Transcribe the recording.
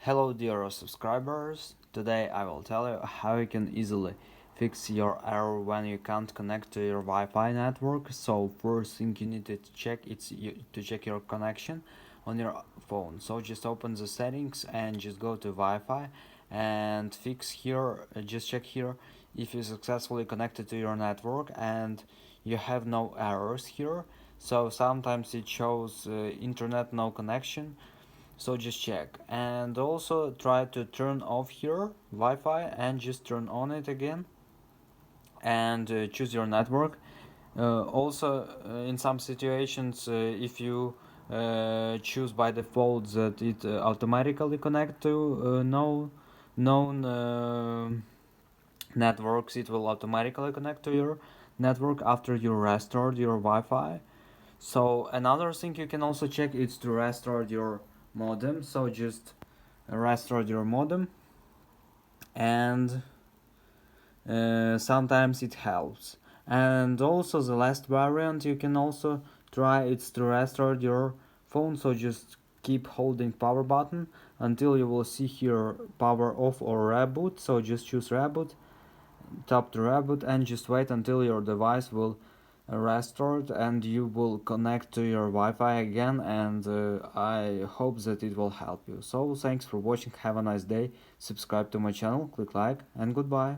Hello dear subscribers, today I will tell you how you can easily fix your error when you can't connect to your Wi-Fi network. So first thing you need to check to check your connection on your phone. So just open the settings and just go to Wi-Fi and fix here, just check here if you successfully connected to your network and you have no errors here. So sometimes it shows internet no connection, so just check and also try to turn off here Wi-Fi and just turn on it again and choose your network. Also in some situations, if you choose by default that it automatically connect to no known networks, it will automatically connect to your network after you restored your Wi-Fi. So another thing you can also check is to restore your modem. So just restore your modem and sometimes it helps. And also the last variant you can also try is to restore your phone. So just keep holding power button until you will see here power off or reboot. So just choose reboot, tap to reboot and just wait until your device will restored and you will connect to your Wi-Fi again, and I hope that it will help you. So thanks for watching, have a nice day, subscribe to my channel, click like, and goodbye.